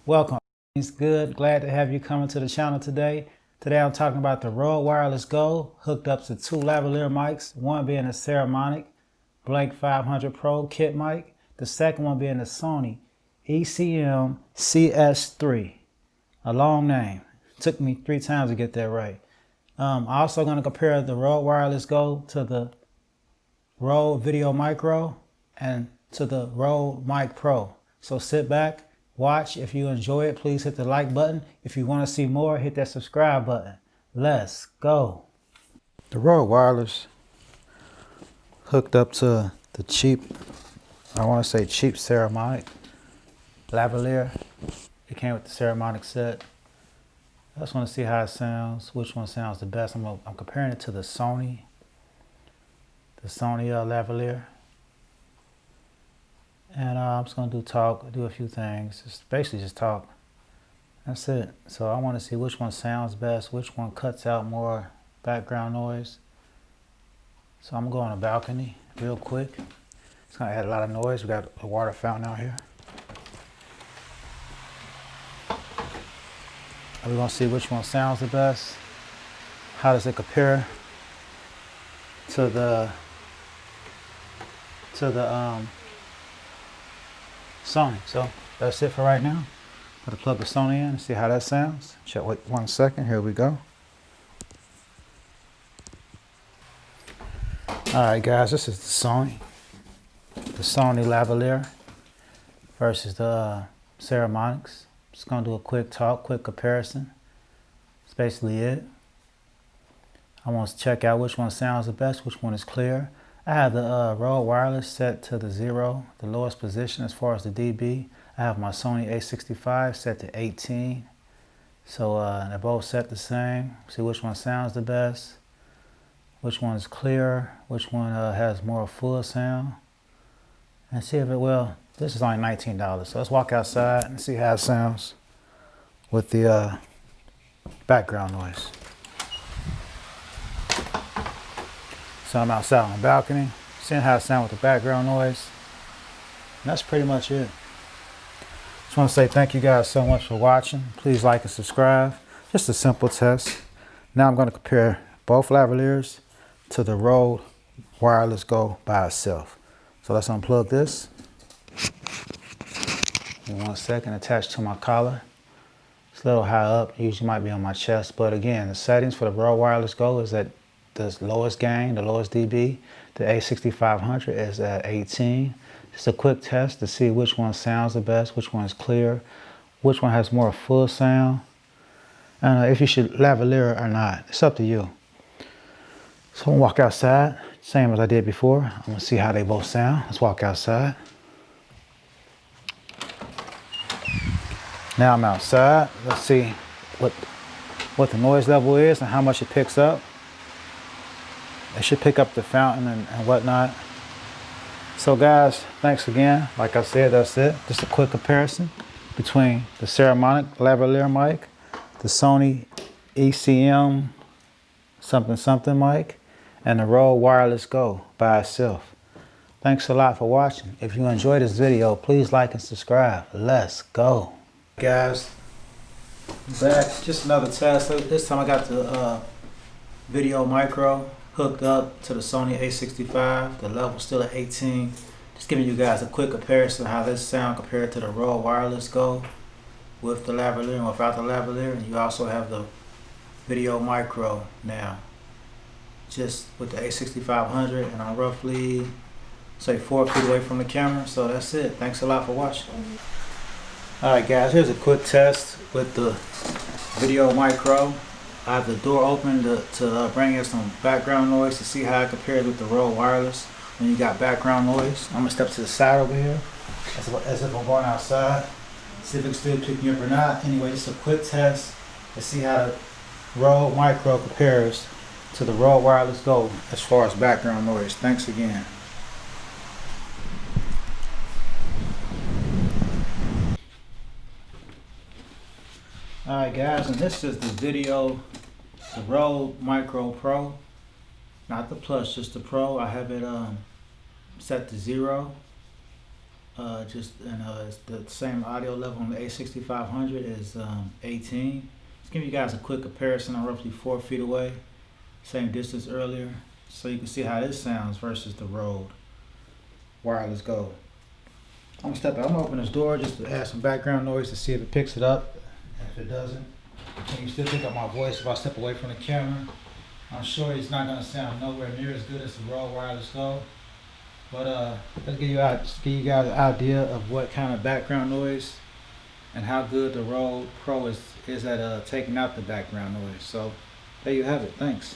Welcome. It's good. Glad to have you coming to the channel today. Today I'm talking about the Rode Wireless Go hooked up to two lavalier mics, one being a Saramonic Blake 500 Pro kit mic, the second one being the Sony ECM cs3. A long name. Took me 3 times to get that right. I'm also going to compare the Rode Wireless Go to the Rode videomicro and to the Rode Mic Pro. So sit back, watch. If you enjoy it, please hit the like button. If you want to see more, hit that subscribe button. Let's go. The Rode Wireless hooked up to the cheap, I want to say cheap Saramonic lavalier. It came with the Saramonic set. I just want to see how it sounds, which one sounds the best. I'm comparing it to the Sony lavalier. And I'm just going to do a few things. Just basically just talk. That's it. So I want to see which one sounds best, which one cuts out more background noise. So I'm going to go on a balcony real quick. It's going to add a lot of noise. We got a water fountain out here. We're going to see which one sounds the best. How does it compare to the Sony? So that's it for right now. Gotta plug the Sony in and see how that sounds. Check, wait 1 second. Here we go. All right, guys, this is the Sony lavalier versus the Saramonics. Just gonna do a quick comparison. That's basically it. I want to check out which one sounds the best, which one is clear. I have the Rode Wireless set to the 0, the lowest position as far as the dB. I have my Sony A65 set to 18. So they're both set the same. See which one sounds the best, which one is clearer, which one has more full sound. And see if it will. This is only $19. So let's walk outside and see how it sounds with the background noise. So I'm outside on the balcony, seeing how it sounds with the background noise. And that's pretty much it. Just want to say thank you guys so much for watching. Please like and subscribe. Just a simple test. Now I'm going to compare both lavaliers to the Rode Wireless Go by itself. So let's unplug this. In 1 second, attached to my collar. It's a little high up, usually might be on my chest, but again, the settings for the Rode Wireless Go is at the lowest gain, the lowest dB. The A6500 is at 18. Just a quick test to see which one sounds the best, which one is clear, which one has more full sound, and if you should lavalier or not. It's up to you. So I'm gonna walk outside, same as I did before. I'm gonna see how they both sound. Let's walk outside. Now I'm outside. Let's see what the noise level is and how much it picks up. It should pick up the fountain and whatnot. So guys, thanks again. Like I said, that's it. Just a quick comparison between the Saramonic lavalier mic, the Sony ECM something mic, and the Rode Wireless Go by itself. Thanks a lot for watching. If you enjoyed this video, please like and subscribe. Let's go. Guys, back, just another test. This time I got the videomicro hooked up to the Sony A65. The level still at 18. Just giving you guys a quick comparison of how this sound compared to the Rode Wireless Go with the lavalier and without the lavalier. And you also have the videomicro now, just with the A6500, and I'm roughly say 4 feet away from the camera. So that's it. Thanks a lot for watching. Alright guys, here's a quick test with the videomicro. I have the door open to bring in some background noise to see how it compares with the Rode Wireless when you got background noise. I'm going to step to the side over here as if I'm going outside. See if it's still picking up or not. Anyway, just a quick test to see how the Rode Micro compares to the Rode Wireless Go as far as background noise. Thanks again. Alright guys, and this is the Rode Micro Pro, not the Plus, just the Pro. I have it set to 0. It's the same audio level on the A6500 is 18. Just give you guys a quick comparison. I'm roughly 4 feet away, same distance earlier, so you can see how this sounds versus the Rode Wireless Go. I'm gonna open this door just to add some background noise to see if it picks it up. And if it doesn't, can you still pick up my voice if I step away from the camera? I'm sure it's not gonna sound nowhere near as good as the Rode Wireless Go. But let's give you guys an idea of what kind of background noise and how good the Rode Pro is at taking out the background noise. So there you have it. Thanks.